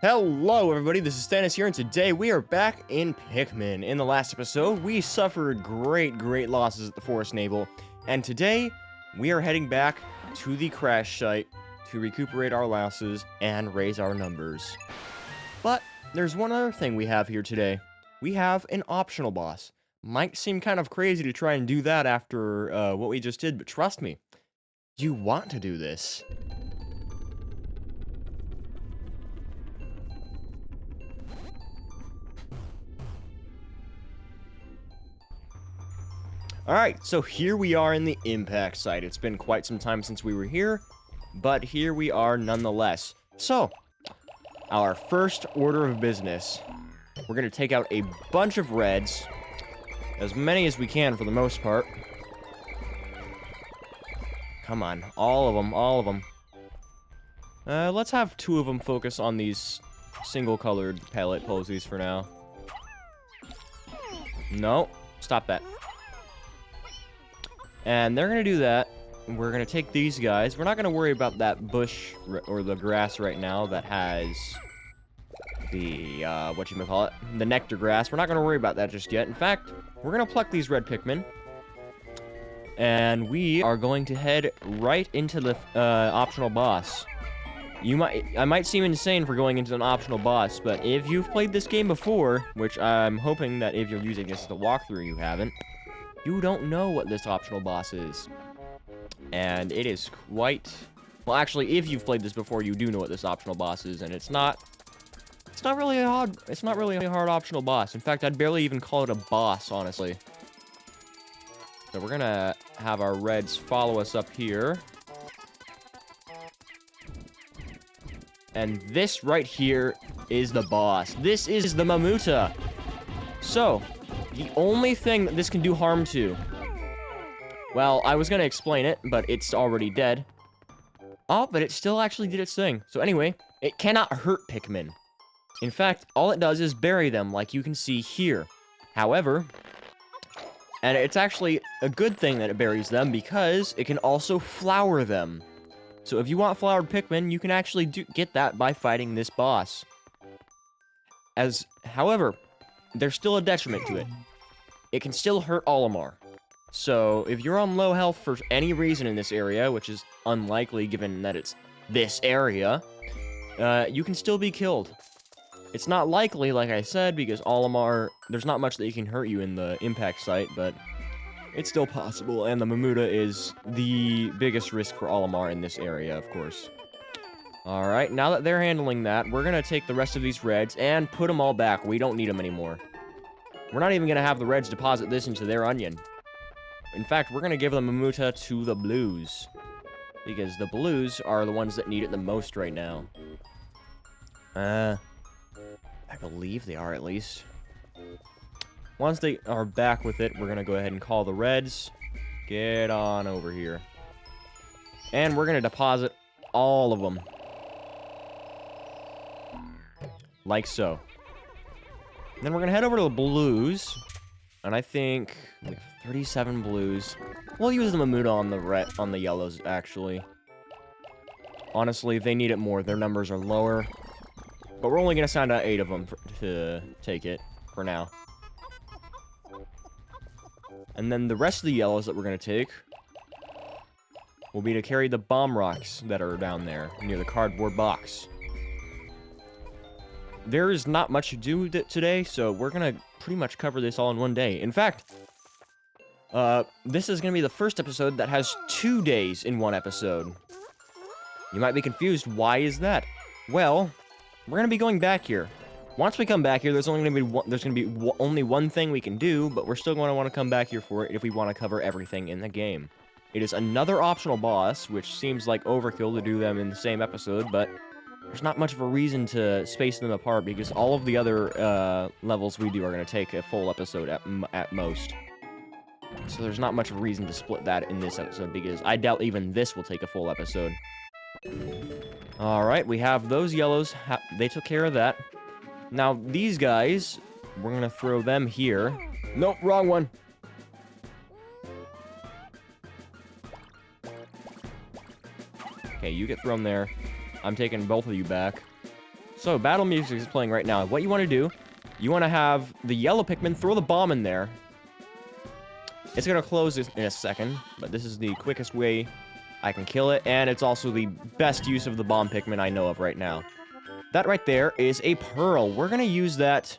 Hello everybody, this is Thannus here, and today we are back in Pikmin. In the last episode, we suffered great losses at the Forest Navel, and today, we are heading back to the crash site to recuperate our losses and raise our numbers. But, there's one other thing we have here today. We have an optional boss. Might seem kind of crazy to try and do that after what we just did, but trust me, you want to do this. Alright, so here we are in the impact site. It's been quite some time since we were here, but here we are nonetheless. So, our first order of business. We're going to take out a bunch of reds. As many as we can for the most part. Come on, all of them, all of them. Let's have two of them focus on these single-colored palette posies for now. No, stop that. And they're going to do that. We're going to take these guys. We're not going to worry about that bush or the grass right now that has the, whatchamacallit, the nectar grass. We're not going to worry about that just yet. In fact, we're going to pluck these red Pikmin. And we are going to head right into the optional boss. I might seem insane for going into an optional boss, but if you've played this game before, which I'm hoping that if you're using this as a walkthrough you haven't, you don't know what this optional boss is. And it is quite... Well, actually, if you've played this before, you do know what this optional boss is, and it's not really a hard optional boss. In fact, I'd barely even call it a boss, honestly. So we're gonna have our reds follow us up here. And this right here is the boss. This is the Mamuta. So, the only thing that this can do harm to... Well, I was gonna explain it, but it's already dead. Oh, but it still actually did its thing. So anyway, it cannot hurt Pikmin. In fact, all it does is bury them, like you can see here. However, and it's actually a good thing that it buries them, because it can also flower them. So if you want flowered Pikmin, you can actually get that by fighting this boss. However, there's still a detriment to it. It can still hurt Olimar. So, if you're on low health for any reason in this area, which is unlikely given that it's this area, you can still be killed. It's not likely, like I said, because Olimar, there's not much that he can hurt you in the impact site, but it's still possible, and the Mamuta is the biggest risk for Olimar in this area, of course. Alright, now that they're handling that, we're gonna take the rest of these reds and put them all back. We don't need them anymore. We're not even gonna have the reds deposit this into their onion. In fact, we're gonna give the Mamuta to the blues. Because the blues are the ones that need it the most right now. I believe they are, at least. Once they are back with it, we're gonna go ahead and call the reds. Get on over here. And we're gonna deposit all of them. Like so. And then we're gonna head over to the blues. And I think we have 37 blues. We'll use the Mamuta on the yellows, actually. Honestly, they need it more. Their numbers are lower. But we're only gonna send out 8 of them to take it for now. And then the rest of the yellows that we're gonna take will be to carry the bomb rocks that are down there near the cardboard box. There is not much to do today, so we're gonna pretty much cover this all in one day. In fact, this is gonna be the first episode that has 2 days in one episode. You might be confused, why is that? Well, we're gonna be going back here. Once we come back here, there's only gonna be only one thing we can do, but we're still gonna want to come back here for it if we want to cover everything in the game. It is another optional boss, which seems like overkill to do them in the same episode, but there's not much of a reason to space them apart because all of the other levels we do are going to take a full episode at most. So there's not much reason to split that in this episode because I doubt even this will take a full episode. Alright, we have those yellows. They took care of that. Now, these guys, we're going to throw them here. Nope, wrong one. Okay, you get thrown there. I'm taking both of you back. So, battle music is playing right now. What you want to do, you want to have the yellow Pikmin throw the bomb in there. It's going to close in a second, but this is the quickest way I can kill it, and it's also the best use of the bomb Pikmin I know of right now. That right there is a pearl. We're going to use that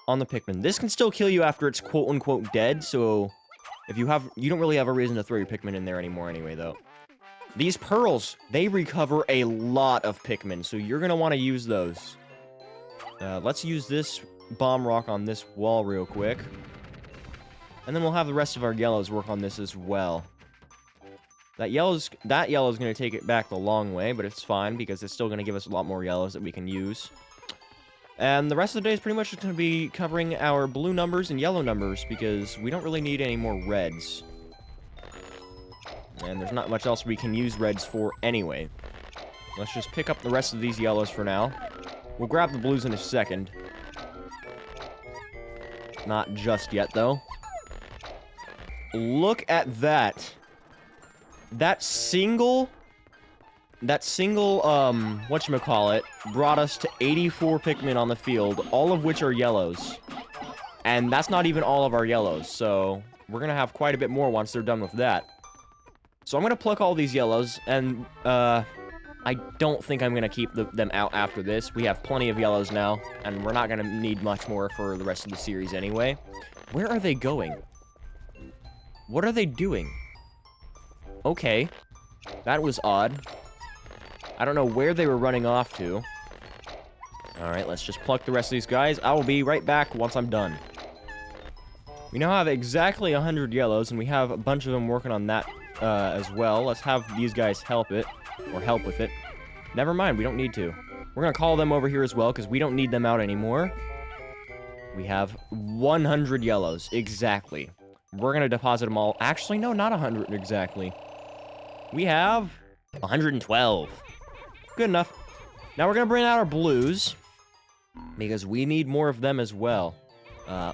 on the Pikmin. This can still kill you after it's quote-unquote dead, so if you don't really have a reason to throw your Pikmin in there anymore anyway, though. These pearls, they recover a lot of Pikmin, so you're going to want to use those. Let's use this bomb rock on this wall real quick. And then we'll have the rest of our yellows work on this as well. That yellow's going to take it back the long way, but it's fine because it's still going to give us a lot more yellows that we can use. And the rest of the day is pretty much just going to be covering our blue numbers and yellow numbers because we don't really need any more reds. And there's not much else we can use reds for anyway. Let's just pick up the rest of these yellows for now. We'll grab the blues in a second. Not just yet, though. Look at that. That single, whatchamacallit, brought us to 84 Pikmin on the field, all of which are yellows. And that's not even all of our yellows, so we're gonna have quite a bit more once they're done with that. So I'm gonna pluck all these yellows, and, I don't think I'm gonna keep them out after this. We have plenty of yellows now, and we're not gonna need much more for the rest of the series anyway. Where are they going? What are they doing? Okay. That was odd. I don't know where they were running off to. Alright, let's just pluck the rest of these guys. I will be right back once I'm done. We now have exactly 100 yellows, and we have a bunch of them working on that as well. Let's have these guys help with it. Never mind, we don't need to. We're gonna call them over here as well, because we don't need them out anymore. We have 100 yellows, exactly. We're gonna deposit them all. Actually, no, not 100 exactly. We have 112. Good enough. Now we're gonna bring out our blues, because we need more of them as well.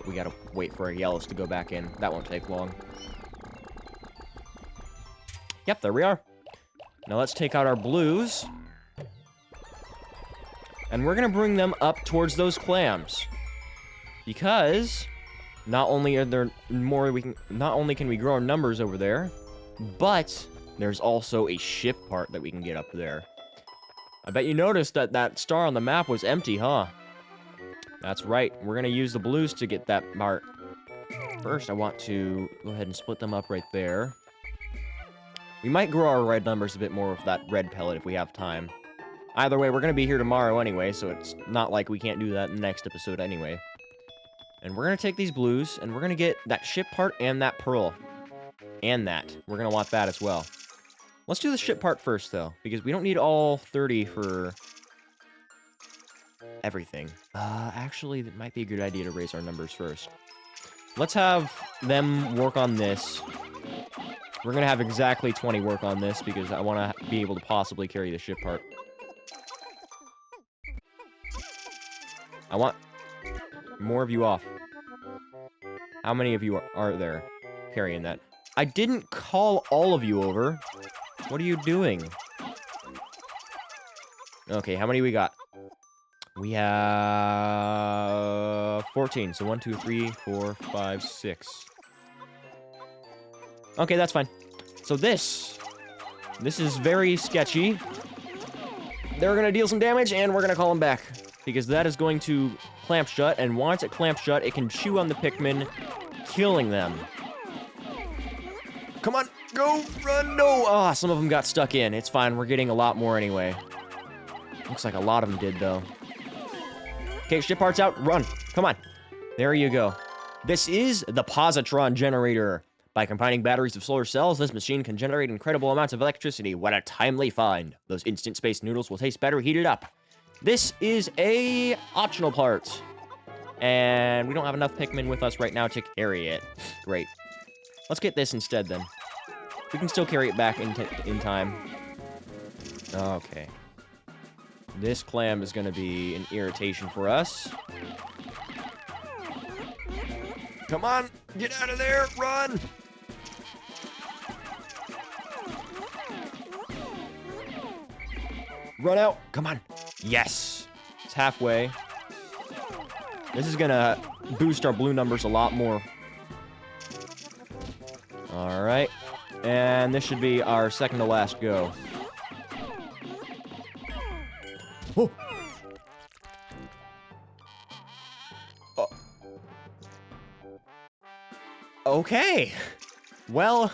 We gotta wait for our yellows to go back in. That won't take long. Yep, there we are. Now let's take out our blues. And we're gonna bring them up towards those clams. Because not only can we grow our numbers over there, but there's also a ship part that we can get up there. I bet you noticed that that star on the map was empty, huh? That's right. We're gonna use the blues to get that part. First, I want to go ahead and split them up right there. We might grow our red numbers a bit more with that red pellet if we have time. Either way, we're going to be here tomorrow anyway, so it's not like we can't do that in the next episode anyway. And we're going to take these blues, and we're going to get that ship part and that pearl. And that. We're going to want that as well. Let's do the ship part first, though, because we don't need all 30 for everything. Actually, that might be a good idea to raise our numbers first. Let's have them work on this. We're going to have exactly 20 work on this because I want to be able to possibly carry the ship part. I want more of you off. How many of you are there carrying that? I didn't call all of you over. What are you doing? Okay, how many we got? We have 14. So 1, 2, 3, 4, 5, 6. Okay, that's fine. So this is very sketchy. They're gonna deal some damage, and we're gonna call them back. Because that is going to clamp shut, and once it clamps shut, it can chew on the Pikmin, killing them. Come on, go, run, no! Ah, some of them got stuck in. It's fine, we're getting a lot more anyway. Looks like a lot of them did, though. Okay, ship parts out, run, come on. There you go. This is the positron generator. By combining batteries of solar cells, this machine can generate incredible amounts of electricity. What a timely find. Those instant space noodles will taste better heated up. This is a optional part. And we don't have enough Pikmin with us right now to carry it. Great. Let's get this instead, then. We can still carry it back in time. Okay. This clam is going to be an irritation for us. Come on! Get out of there! Run! Run out! Come on! Yes! halfway. This is gonna boost our blue numbers a lot more. Alright. And this should be our second to last go. Oh. Oh. Okay. Well,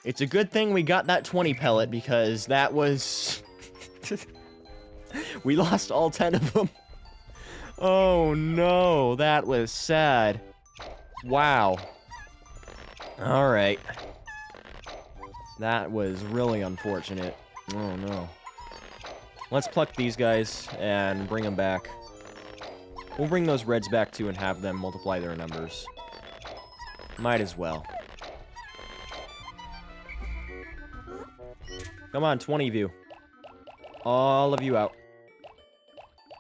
it's a good thing we got that 20 pellet because that was... We lost all 10 of them. Oh no, that was sad. Wow. Alright. That was really unfortunate. Oh no. Let's pluck these guys and bring them back. We'll bring those reds back too and have them multiply their numbers. Might as well. Come on, 20 of you. All of you out.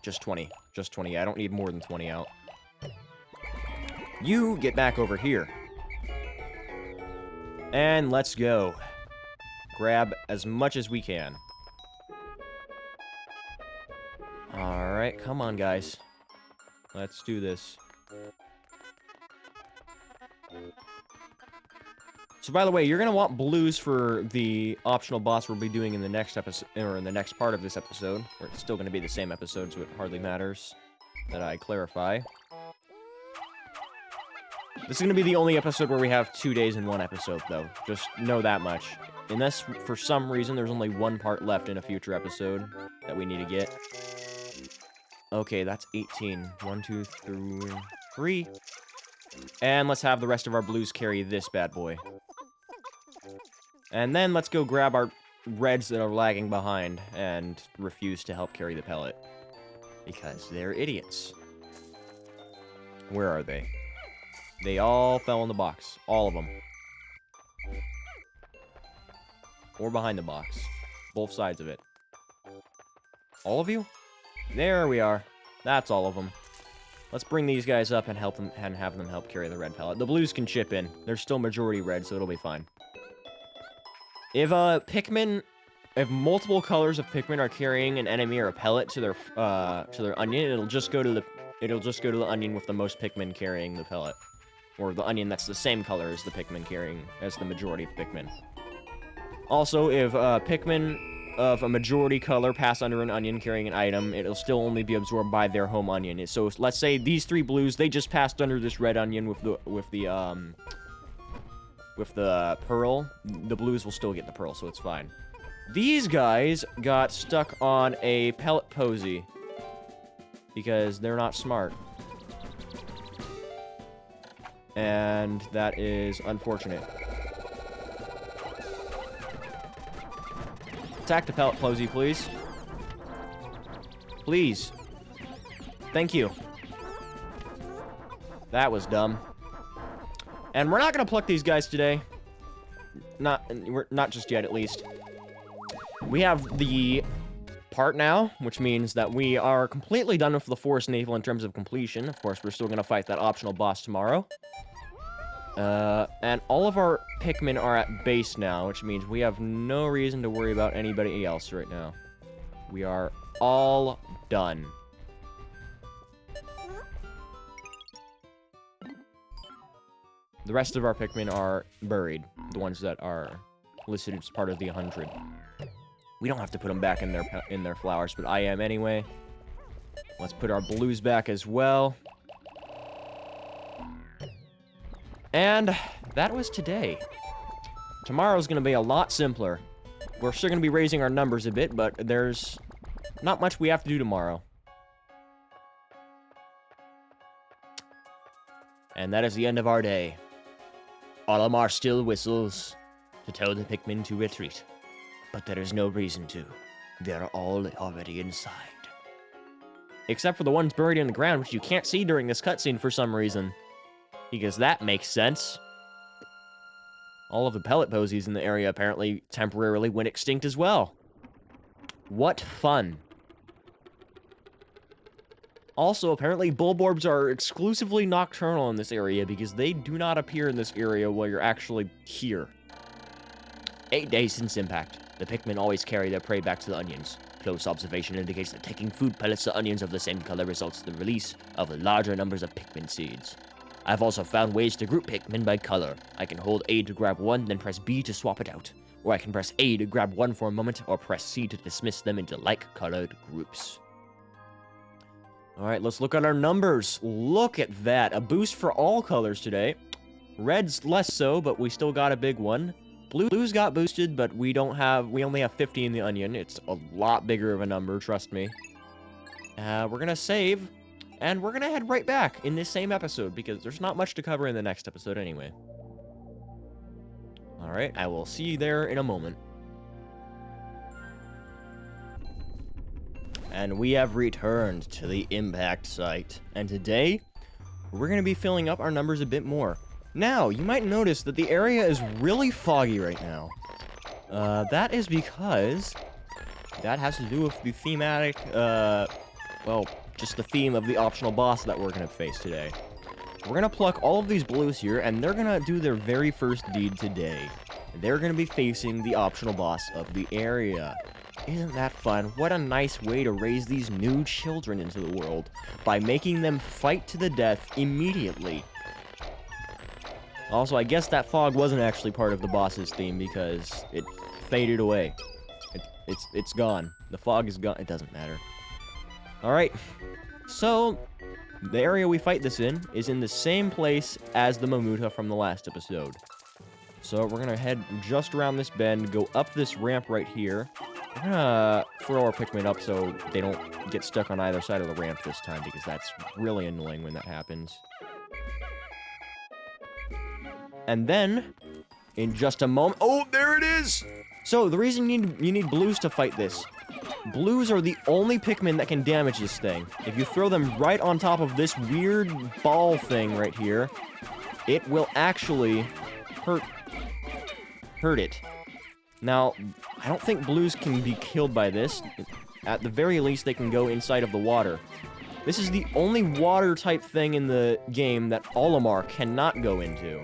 Just 20. Just 20. I don't need more than 20 out. You get back over here. And let's go. Grab as much as we can. Alright, come on, guys. Let's do this. So, by the way, you're going to want blues for the optional boss we'll be doing in the next episode, or in the next part of this episode. Or it's still going to be the same episode, so it hardly matters that I clarify. This is going to be the only episode where we have 2 days in one episode, though. Just know that much. Unless, for some reason, there's only one part left in a future episode that we need to get. Okay, that's 18. 1, 2, 3. And let's have the rest of our blues carry this bad boy. And then let's go grab our reds that are lagging behind and refuse to help carry the pellet. Because they're idiots. Where are they? They all fell in the box. All of them. Or behind the box. Both sides of it. All of you? There we are. That's all of them. Let's bring these guys up and help them and have them help carry the red pellet. The blues can chip in. They're still majority red, so it'll be fine. If multiple colors of Pikmin are carrying an enemy or a pellet to their onion, it'll just go to the onion with the most Pikmin carrying the pellet, or the onion that's the same color as the Pikmin carrying as the majority of Pikmin. Also, if Pikmin of a majority color pass under an onion carrying an item, it'll still only be absorbed by their home onion. So let's say these 3 blues, they just passed under this red onion with the pearl. The blues will still get the pearl, so it's fine. These guys got stuck on a pellet posy because they're not smart. And that is unfortunate. Attack the pellet posy, please. Please. Thank you. That was dumb. And we're not gonna pluck these guys today. Not just yet, at least. We have the part now, which means that we are completely done with the Forest Naval in terms of completion. Of course, we're still gonna fight that optional boss tomorrow. And all of our Pikmin are at base now, which means we have no reason to worry about anybody else right now. We are all done. The rest of our Pikmin are buried, the ones that are listed as part of the 100. We don't have to put them back in their flowers, but I am anyway. Let's put our blues back as well. And that was today. Tomorrow's going to be a lot simpler. We're still going to be raising our numbers a bit, but there's not much we have to do tomorrow. And that is the end of our day. Olimar still whistles to tell the Pikmin to retreat. But there is no reason to. They're all already inside. Except for the ones buried in the ground, which you can't see during this cutscene for some reason. Because that makes sense. All of the pellet posies in the area apparently temporarily went extinct as well. What fun. Also, apparently Bulborbs are exclusively nocturnal in this area because they do not appear in this area while you're actually here. 8 days since impact. The Pikmin always carry their prey back to the onions. Close observation indicates that taking food pellets to onions of the same color results in the release of larger numbers of Pikmin seeds. I've also found ways to group Pikmin by color. I can hold A to grab one, then press B to swap it out. Or I can press A to grab one for a moment, or press C to dismiss them into like-colored groups. Alright, let's look at our numbers. Look at that. A boost for all colors today. Red's less so, but we still got a big one. Blue's got boosted, but we only have 50 in the onion. It's a lot bigger of a number, trust me. We're gonna save, and we're gonna head right back in this same episode, because there's not much to cover in the next episode anyway. Alright, I will see you there in a moment. And we have returned to the impact site. And today, we're going to be filling up our numbers a bit more. Now, you might notice that the area is really foggy right now. That is because that has to do with the thematic, well, just the theme of the optional boss that we're going to face today. We're going to pluck all of these blues here, and they're going to do their very first deed today. They're going to be facing the optional boss of the area. Isn't that fun? What a nice way to raise these new children into the world, by making them fight to the death immediately. Also, I guess that fog wasn't actually part of the boss's theme, because it faded away. It's gone. The fog is gone. It doesn't matter. Alright, so the area we fight this in is in the same place as the Mamuta from the last episode. So we're gonna head just around this bend, go up this ramp right here. We're gonna throw our Pikmin up so they don't get stuck on either side of the ramp this time, because that's really annoying when that happens. And then, in just a moment... Oh, there it is! So, the reason you need blues to fight this. Blues are the only Pikmin that can damage this thing. If you throw them right on top of this weird ball thing right here, it will actually hurt it. Now, I don't think blues can be killed by this. At the very least, they can go inside of the water. This is the only water-type thing in the game that Olimar cannot go into.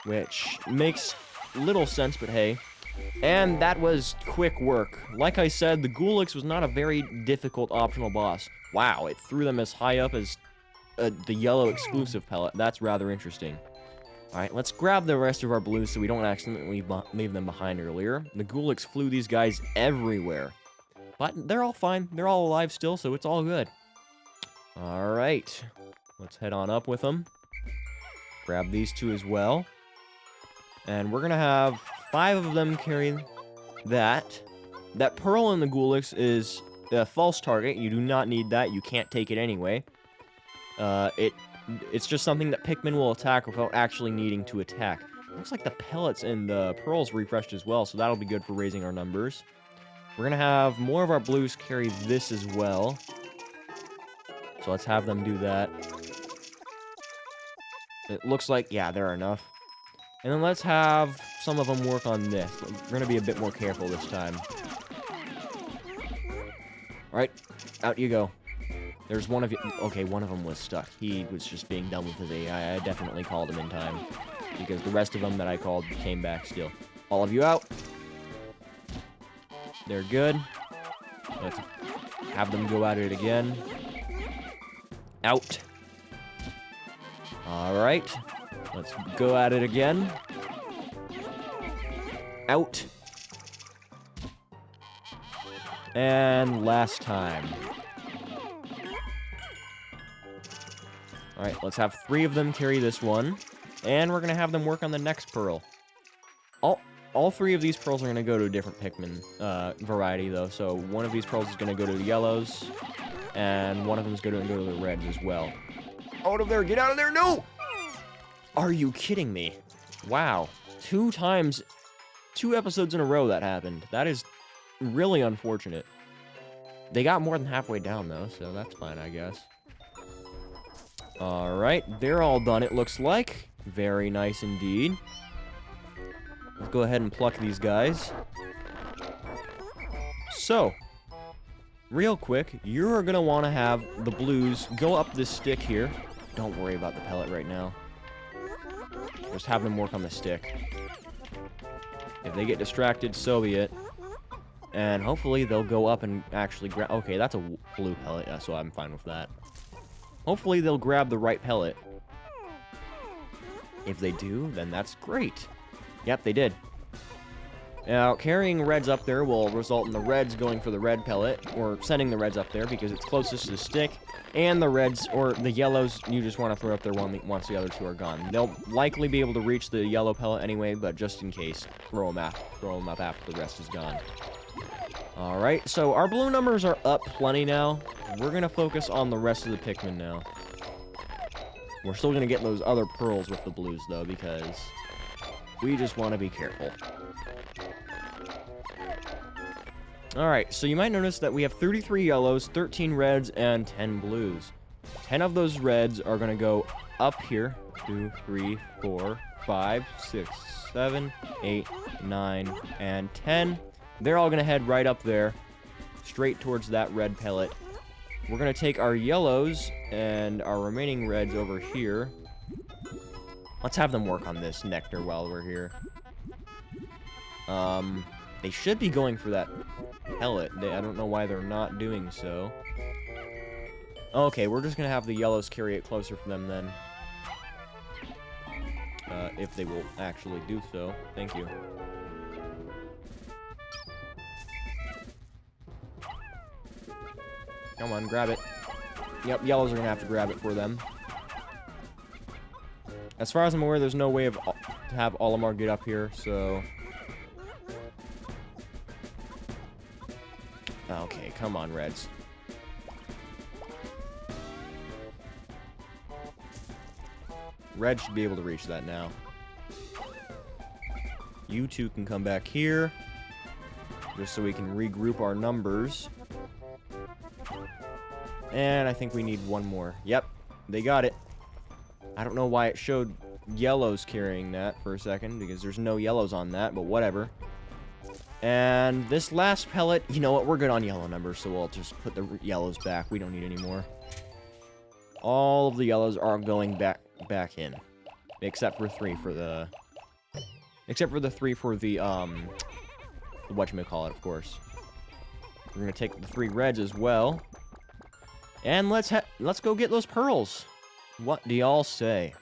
Which makes little sense, but hey. And that was quick work. Like I said, the Gulix was not a very difficult optional boss. Wow, it threw them as high up as the yellow exclusive pellet. That's rather interesting. Alright, let's grab the rest of our blues so we don't accidentally leave them behind earlier. The Gulix flew these guys everywhere. But they're all fine. They're all alive still, so it's all good. Alright. Let's head on up with them. Grab these two as well. And we're gonna have 5 of them carry that. That pearl in the Gulix is a false target. You do not need that. You can't take it anyway. It's just something that Pikmin will attack without actually needing to attack. Looks like the pellets and the pearls refreshed as well, so that'll be good for raising our numbers. We're gonna have more of our blues carry this as well. So let's have them do that. It looks like, yeah, there are enough. And then let's have some of them work on this. We're gonna be a bit more careful this time. Alright, out you go. There's one of you. Okay, one of them was stuck. He was just being dumb with his AI. I definitely called him in time. Because the rest of them that I called came back still. All of you out. They're good. Let's have them go at it again. Out. Alright. Let's go at it again. Out. And last time. Alright, let's have 3 of them carry this one. And we're going to have them work on the next pearl. All 3 of these pearls are going to go to a different Pikmin variety, though. So one of these pearls is going to go to the yellows. And one of them is going to go to the reds as well. Out of there! Get out of there! No! Are you kidding me? Wow. 2 times, 2 episodes in a row that happened. That is really unfortunate. They got more than halfway down, though, so that's fine, I guess. Alright, they're all done, it looks like. Very nice indeed. Let's go ahead and pluck these guys. So, real quick, you're going to want to have the blues go up this stick here. Don't worry about the pellet right now. Just have them work on the stick. If they get distracted, so be it. And hopefully they'll go up and actually grab... Okay, that's a blue pellet, yeah, so I'm fine with that. Hopefully they'll grab the right pellet. If they do, then that's great. Yep, they did. Now, carrying reds up there will result in the reds going for the red pellet, or sending the reds up there because it's closest to the stick, and the reds, or the yellows, you just want to throw up there once the other two are gone. They'll likely be able to reach the yellow pellet anyway, but just in case, throw them up after the rest is gone. Alright, so our blue numbers are up plenty now. We're going to focus on the rest of the Pikmin now. We're still going to get those other pearls with the blues, though, because we just want to be careful. Alright, so you might notice that we have 33 yellows, 13 reds, and 10 blues. 10 of those reds are going to go up here. 2, 3, 4, 5, 6, 7, 8, 9, and 10. They're all going to head right up there, straight towards that red pellet. We're going to take our yellows and our remaining reds over here. Let's have them work on this nectar while we're here. They should be going for that pellet. I don't know why they're not doing so. Okay, we're just going to have the yellows carry it closer for them then. If they will actually do so. Thank you. Come on, grab it. Yep, yellows are going to have to grab it for them. As far as I'm aware, there's no way to have Olimar get up here, so... Okay, come on, reds. Red should be able to reach that now. You two can come back here, just so we can regroup our numbers. And I think we need one more. Yep, they got it. I don't know why it showed yellows carrying that for a second, because there's no yellows on that, but whatever. And this last pellet, you know what, we're good on yellow numbers, so we'll just put the yellows back. We don't need any more. All of the yellows are going back in. Except for 3 for the... Except for the 3 for the, whatchamacallit, of course. We're gonna take the 3 reds as well. And let's go get those pearls. What do y'all say?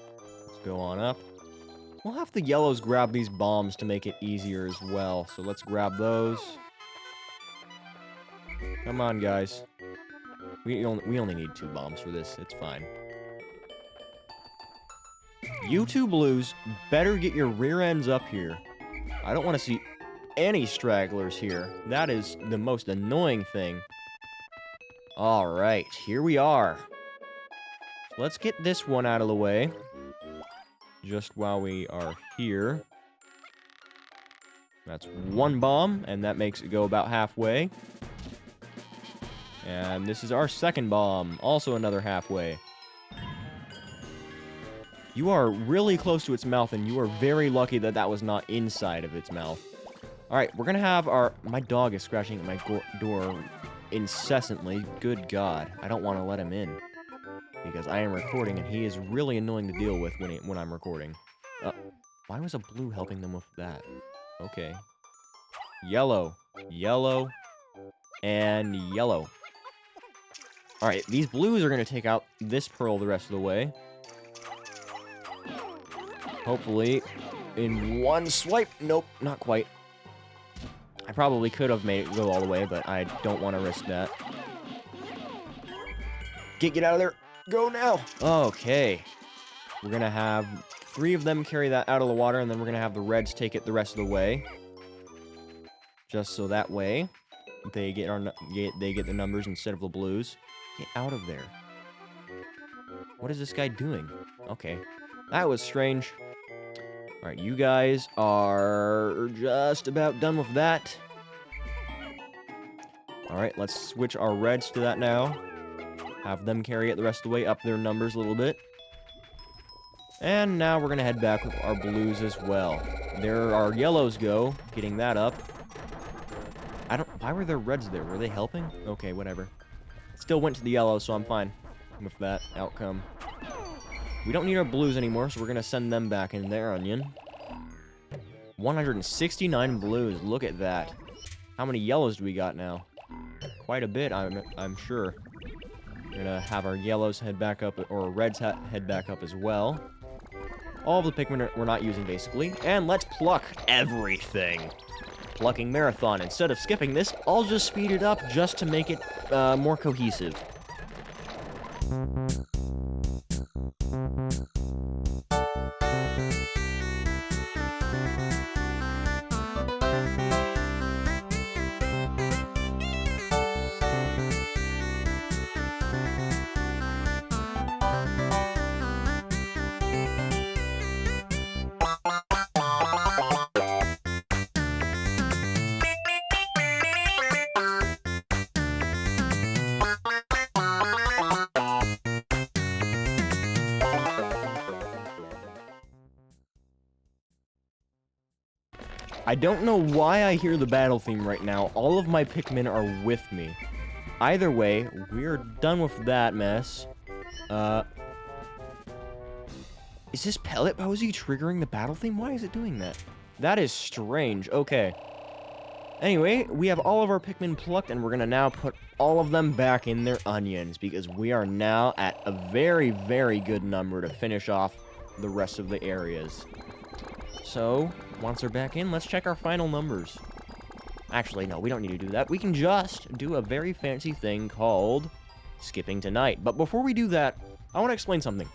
Let's go on up. We'll have the yellows grab these bombs to make it easier as well. So let's grab those. Come on, guys. We only need 2 bombs for this. It's fine. You 2 blues better get your rear ends up here. I don't want to see any stragglers here. That is the most annoying thing. Alright, here we are. Let's get this one out of the way. Just while we are here. That's 1 bomb, and that makes it go about halfway. And this is our 2nd bomb, also another halfway. You are really close to its mouth, and you are very lucky that that was not inside of its mouth. Alright, we're gonna have our... My dog is scratching at my door incessantly. Good God, I don't want to let him in. Because I am recording, and he is really annoying to deal with when I'm recording. Why was a blue helping them with that? Okay. Yellow. Yellow. And yellow. Alright, these blues are going to take out this pearl the rest of the way. Hopefully, in one swipe. Nope, not quite. I probably could have made it go all the way, but I don't want to risk that. Get out of there. Go now. Okay. We're going to have 3 of them carry that out of the water, and then we're going to have the reds take it the rest of the way. Just so that way, they get the numbers instead of the blues. Get out of there. What is this guy doing? Okay. That was strange. Alright, you guys are just about done with that. Alright, let's switch our reds to that now. Have them carry it the rest of the way, up their numbers a little bit. And now we're going to head back with our blues as well. There our yellows go, getting that up. Why were there reds there? Were they helping? Okay, whatever. Still went to the yellow, so I'm fine with that outcome. We don't need our blues anymore, so we're going to send them back in there, Onion. 169 blues. Look at that. How many yellows do we got now? Quite a bit, I'm sure. We're gonna have our yellows head back up, or our reds head back up as well. All of the Pikmin we're not using, basically. And let's pluck everything. Plucking Marathon. Instead of skipping this, I'll just speed it up just to make it more cohesive. I don't know why I hear the battle theme right now. All of my Pikmin are with me. Either way, we're done with that mess. Is this pellet posy triggering the battle theme? Why is it doing that? That is strange. Okay. Anyway, we have all of our Pikmin plucked, and we're gonna now put all of them back in their onions, because we are now at a very, very good number to finish off the rest of the areas. So, once they're back in, let's check our final numbers. Actually, no, we don't need to do that. We can just do a very fancy thing called skipping tonight. But before we do that, I want to explain something.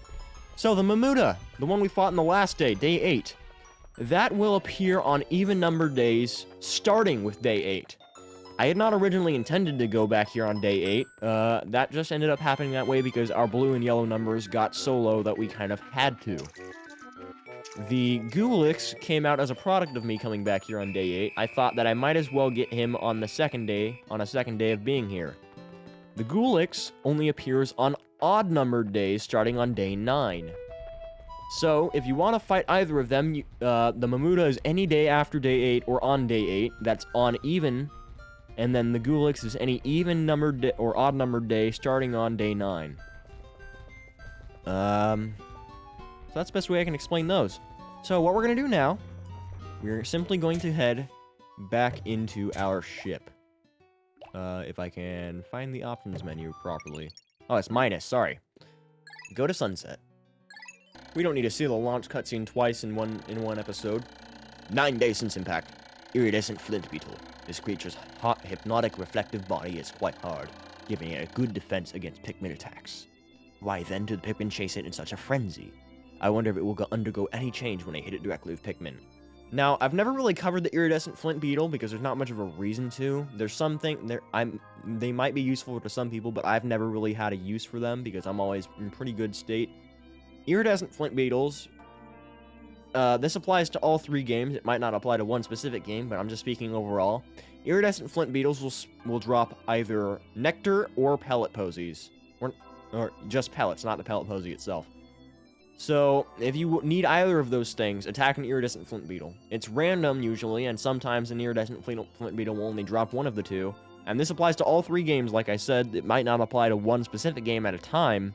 So, the Mamuta, the one we fought in the last day, day 8, that will appear on even-numbered days, starting with day 8. I had not originally intended to go back here on day 8. That just ended up happening that way because our blue and yellow numbers got so low that we kind of had to. The Gulix came out as a product of me coming back here on day 8. I thought that I might as well get him on the second day, on a second day of being here. The Gulix only appears on odd-numbered days starting on day 9. So, if you want to fight either of them, the Mamuta is any day after day 8 or on day 8. That's on even. And then the Gulix is any even-numbered or odd-numbered day starting on day 9. So that's the best way I can explain those. So what we're going to do now, we're simply going to head back into our ship. If I can find the options menu properly. Oh, it's minus, sorry. Go to sunset. We don't need to see the launch cutscene twice in one episode. 9 days since impact. Iridescent flint beetle. This creature's hot, hypnotic, reflective body is quite hard, giving it a good defense against Pikmin attacks. Why then do the Pikmin chase it in such a frenzy? I wonder if it will undergo any change when I hit it directly with Pikmin. Now, I've never really covered the iridescent flint beetle because there's not much of a reason to. There's something they might be useful to some people, but I've never really had a use for them because I'm always in pretty good state. Iridescent flint beetles, this applies to all 3 games. It might not apply to one specific game, but I'm just speaking overall. Iridescent flint beetles will drop either nectar or pellet posies. Or just pellets, not the pellet posy itself. So, if you need either of those things, attack an iridescent flint beetle. It's random, usually, and sometimes an iridescent flint beetle will only drop one of the 2. And this applies to all 3 games, like I said. It might not apply to one specific game at a time.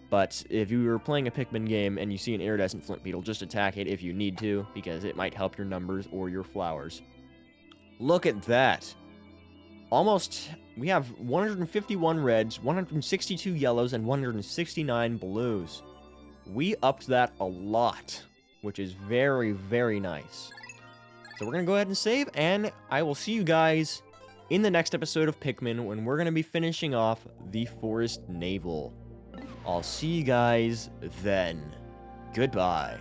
But if you were playing a Pikmin game and you see an iridescent flint beetle, just attack it if you need to, because it might help your numbers or your flowers. Look at that. We have 151 reds, 162 yellows, and 169 blues. We upped that a lot, which is very, very nice. So we're going to go ahead and save, and I will see you guys in the next episode of Pikmin when we're going to be finishing off the Forest Navel. I'll see you guys then. Goodbye.